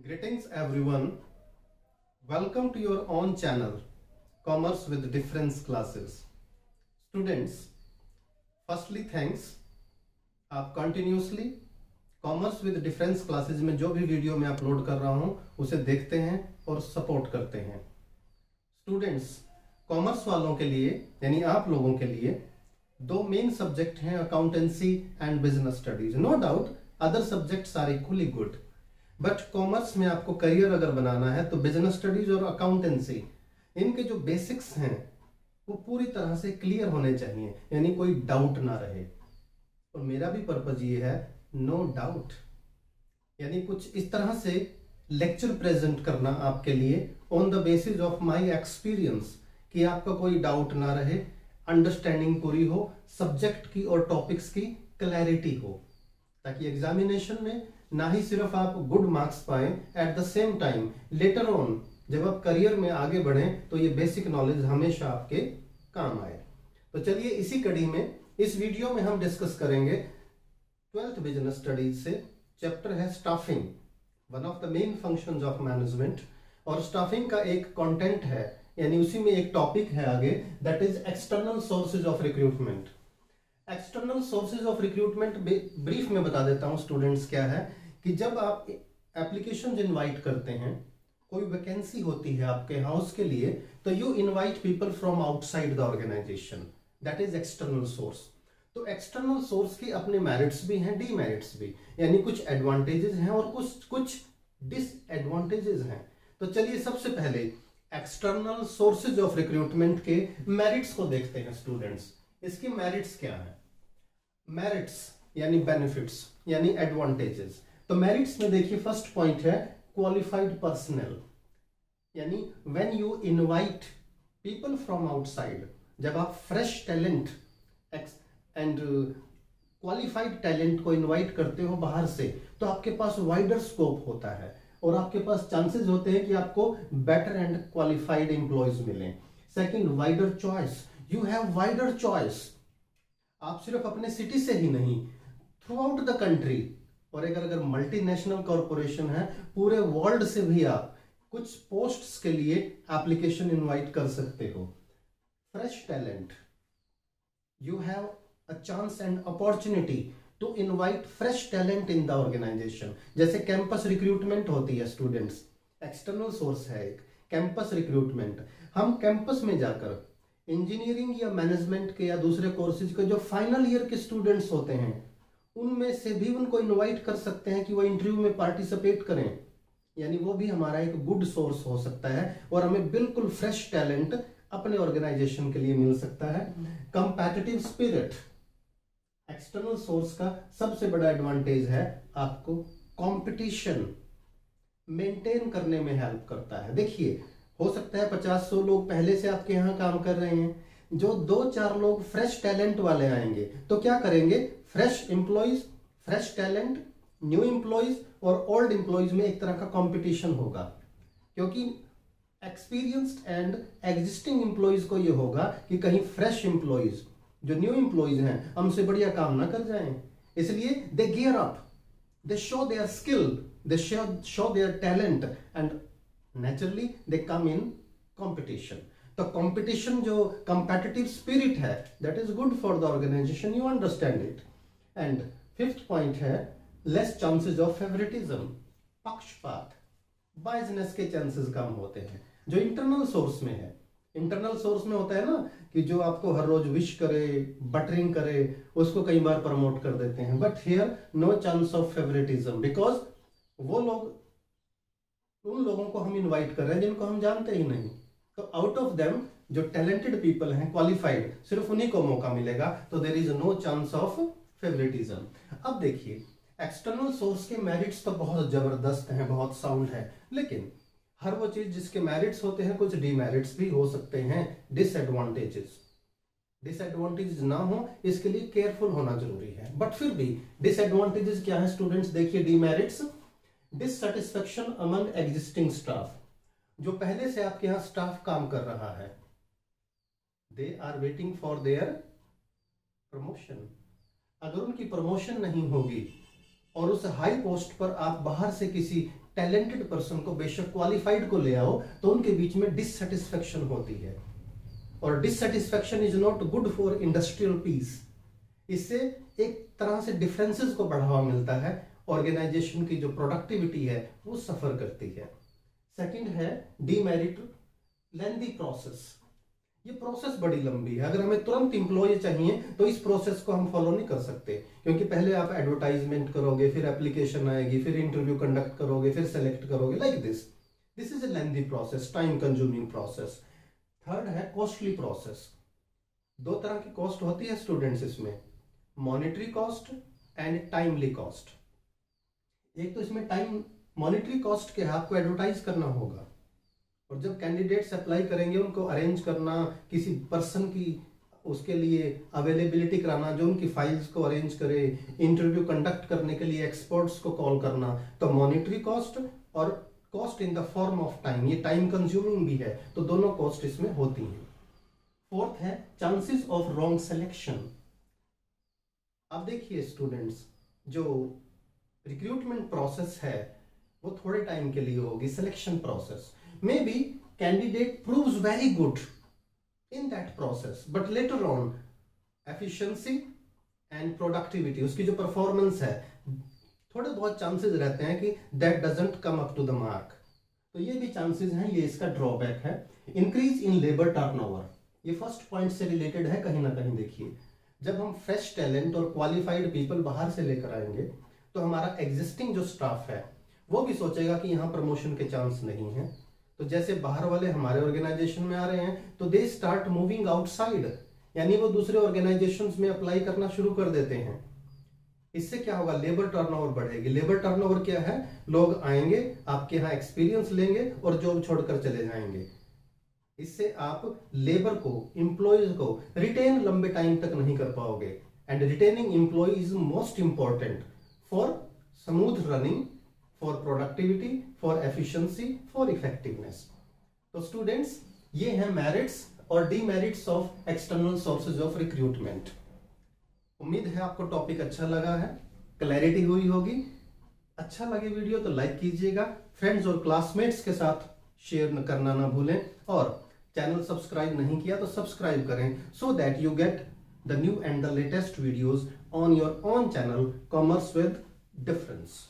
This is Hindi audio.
Greetings everyone. Welcome to your own channel, Commerce with Difference Classes. Students, firstly thanks. आप continuously Commerce with Difference Classes में जो भी वीडियो मैं अपलोड कर रहा हूँ उसे देखते हैं और सपोर्ट करते हैं. स्टूडेंट्स, कॉमर्स वालों के लिए यानी आप लोगों के लिए दो मेन सब्जेक्ट हैं, accountancy and business studies. No doubt other subjects are equally good, but commerce में आपको करियर अगर बनाना है तो बिजनेस स्टडीज और अकाउंटेंसी, इनके जो बेसिक्स हैं वो पूरी तरह से क्लियर होने चाहिए, यानी कोई डाउट ना रहे. और मेरा भी पर्पज ये है, नो डाउट, यानी कुछ इस तरह से लेक्चर प्रेजेंट करना आपके लिए on the basis of my experience, कि आपका कोई डाउट ना रहे, अंडरस्टैंडिंग पूरी हो, सब्जेक्ट की और टॉपिक्स की क्लैरिटी हो, ताकि एग्जामिनेशन में ना ही सिर्फ आप गुड मार्क्स पाएं, at the same time later on जब आप करियर में आगे बढ़ें तो ये बेसिक नॉलेज हमेशा आपके काम आए. तो चलिए इसी कड़ी में इस वीडियो में हम डिस्कस करेंगे 12th बिजनेस स्टडीज से. चैप्टर है staffing, one of the main functions of management. और स्टाफिंग का एक कंटेंट है, यानी उसी में एक टॉपिक है आगे, that is external sources of recruitment. External sources of recruitment brief में बता देता हूं स्टूडेंट्स क्या है, कि जब आप एप्लीकेशन इनवाइट करते हैं, कोई वैकेंसी होती है आपके हाउस के लिए, तो you invite people from outside the organisation, that is external source. तो एक्सटर्नल सोर्स के अपने मेरिट्स भी हैं, डीमेरिट्स भी, यानी कुछ एडवांटेजेस हैं और कुछ डिसएडवांटेजेस हैं. तो चलिए सबसे पहले एक्सटर्नल सोर्सेज ऑफ रिक्रूटमेंट के मेरिट्स को देखते हैं स्टूडेंट्स. इसके मेरिट्स क्या है? मेरिट्स यानी बेनिफिट्स यानी एडवांटेजेस. तो मेरिट्स में देखिए फर्स्ट पॉइंट है क्वालिफाइड पर्सनल, यानी when you invite people from outside, जब आप fresh talent and qualified talent को इनवाइट करते हो बाहर से, तो आपके पास वाइडर स्कोप होता है और आपके पास चांसेस होते हैं कि आपको बेटर एंड क्वालिफाइड एम्प्लॉयज मिलें. Second, wider choice, you have wider choice. आप सिर्फ अपने सिटी से ही नहीं, थ्रू आउट द कंट्री, और अगर मल्टीनेशनल कॉरपोरेशन है, पूरे वर्ल्ड से भी आप कुछ पोस्ट्स के लिए एप्लीकेशन इनवाइट कर सकते हो. Fresh talent, you have a chance and opportunity to invite fresh talent in the organisation. जैसे कैंपस रिक्रूटमेंट होती है स्टूडेंट्स, एक्सटर्नल सोर्स है एक कैंपस रिक्रूटमेंट. हम कैंपस में जाकर इंजीनियरिंग या मैनेजमेंट के या दूसरे कोर्सेज के जो फाइनल ईयर के स्टूडेंट्स होते हैं, उनमें से भी उनको इनवाइट कर सकते हैं कि वो इंटरव्यू में पार्टिसिपेट करें, यानी वो भी हमारा एक गुड सोर्स हो सकता है और हमें बिल्कुल फ्रेश टैलेंट अपने ऑर्गेनाइजेशन के लिए मिल सकता है. कंपैटिटिव स्पिरिट, एक्सटर्नल सोर्स का सबसे बड़ा एडवांटेज है, आपको कंपटीशन मेंटेन करने में हेल्प करता है. देखिए, हो सकता है 50-100 लोग पहले से आपके यहाँ काम कर रहे हैं, जो 2-4 लोग फ्रेश टैलेंट वाले आएंगे, तो क्या करेंगे, fresh employees, fresh talent, new employees और ओल्ड एम्प्लॉइज में एक तरह का कंपटीशन होगा, क्योंकि एक्सपीरियंस्ड एंड एग्जिस्टिंग एम्प्लॉइज को ये होगा कि कहीं फ्रेश एम्प्लॉइज जो न्यू एम्प्लॉइज हैं हमसे बढ़िया काम ना कर जाएं. इसलिए they gear up, they show their skill, they show their talent and naturally they come in competition. तो कंपटीशन जो कंपेटिटिव स्पिरिट है, that is good for the organisation, you understand it. And fifth point है लेस चांसेस ऑफ फेवरेटिज्म, पक्षपात, बायसनेस के चांसेस कम होते हैं, जो इंटरनल सोर्स में है. इंटरनल सोर्स में होता है ना कि जो आपको हर रोज विश करे, बटरिंग करे, उसको कई बार प्रमोट कर देते हैं. But here no chance of favouritism, because वो लोग, उन लोगों को हम इनवाइट कर रहे हैं जिनको हम जानते ही नहीं. तो आउट ऑफ देम जो टैलेंटेड पीपल हैं, क्वालिफाइड, सिर्फ उन्हीं को मौका मिलेगा. तो there is no chance of favouritism. अब देखिए, एक्सटर्नल सोर्स के मेरिट्स तो बहुत जबरदस्त हैं, बहुत साउंड है, लेकिन हर वो चीज जिसके मेरिट्स होते हैं, कुछ डीमेरिट्स भी हो सकते हैं, डिसएडवांटेजेस. डिसएडवांटेजेस ना हो इसके लिए केयरफुल होना जरूरी है. बट फिर भी डिसएडवांटेजेस क्या है स्टूडेंट्स, देखिए demerits. Dissatisfaction among existing staff, जो पहले से आपके यहाँ स्टाफ काम कर रहा है, they are waiting for their promotion. अगर उनकी प्रमोशन नहीं होगी और उस हाई पोस्ट पर आप बाहर से किसी टैलेंटेड पर्सन को, बेशक क्वालिफाइड को ले आओ, तो उनके बीच में डिससेटिस्फेक्शन होती है, और dissatisfaction is not good for industrial peace. इससे एक तरह से डिफरेंसेस को बढ़ावा मिलता है, ऑर्गेनाइजेशन की जो प्रोडक्टिविटी है वो सफर करती है। सेकंड है डीमेरिट, लेंथी प्रोसेस। ये प्रोसेस बड़ी लंबी है, अगर हमें तुरंत इंप्लॉय चाहिए तो इस प्रोसेस को हम फॉलो नहीं कर सकते, क्योंकि पहले आप एडवर्टाइजमेंट करोगे, फिर एप्लीकेशन आएगी, फिर इंटरव्यू कंडक्ट करोगे, फिर सेलेक्ट करोगे, like this is a lengthy process, time consuming process. Third है कॉस्टली प्रोसेस। दो तरह की कॉस्ट होती है स्टूडेंट्स इसमें, monetary cost and timely cost. एक तो इसमें टाइम, मॉनेटरी कॉस्ट के आपको एडवर्टाइज करना होगा, और जब कैंडिडेट्स अप्लाई करेंगे उनको अरेंज करना, किसी पर्सन की उसके लिए अवेलेबिलिटी कराना जो उनकी फाइल्स को अरेंज करे, इंटरव्यू कंडक्ट करने के लिए एक्सपर्ट्स को कॉल करना, तो मॉनेटरी कॉस्ट और cost in the form of time, ये टाइम कंज्यूमिंग भी है, तो दोनों कॉस्ट इसमें होती हैं। फोर्थ है चांसेस ऑफ रॉन्ग सिलेक्शन। अब देखिए स्टूडेंट्स, जो रिक्रूटमेंट प्रोसेस है वो थोड़े टाइम के लिए होगी, selection process. Maybe candidate proves very good in that process, but later on efficiency and productivity, उसकी जो परफॉर्मेंस है, थोड़े बहुत चांसेस रहते हैं कि that doesn't come up to the mark, तो ये भी चांसेस हैं, ये इसका ड्रॉबैक है। इंक्रीज इन लेबर टर्नओवर, ये फर्स्ट पॉइंट से रिलेटेड है कहीं ना कहीं। देखिए, जब हम फ्रेश टैलेंट और क्वालिफाइड पीपल बाहर से लेकर आएंगे तो हमारा एग्जिस्टिंग जो स्टाफ है वो भी सोचेगा कि यहाँ प्रमोशन के चांस नहीं है, तो जैसे बाहर वाले हमारे ऑर्गेनाइजेशन में आ रहे हैं तो दे स्टार्ट मूविंग आउटसाइड, यानी वो दूसरे ऑर्गेनाइजेशंस में अप्लाई करना शुरू कर देते हैं। इससे क्या होगा, लेबर टर्नओवर बढ़ेगी। लेबर टर्नओवर क्या है, लोग आएंगे, आपके यहाँ एक्सपीरियंस लेंगे और जॉब छोड़कर चले जाएंगे। इससे आप लेबर को, एम्प्लॉयज को रिटेन लंबे टाइम तक नहीं कर पाओगे, and retaining employ is most important for smooth running, for productivity, for efficiency, for effectiveness. तो स्टूडेंट्स, ये हैं मेरिट्स और demerits of external sources of recruitment. उम्मीद है आपको टॉपिक अच्छा लगा है, क्लैरिटी हुई होगी। अच्छा लगे वीडियो तो लाइक कीजिएगा, फ्रेंड्स और क्लासमेट्स के साथ शेयर करना ना भूलें, और चैनल सब्सक्राइब नहीं किया तो सब्सक्राइब करें, so that you get the new and the latest videos on your own channel commerce with difference.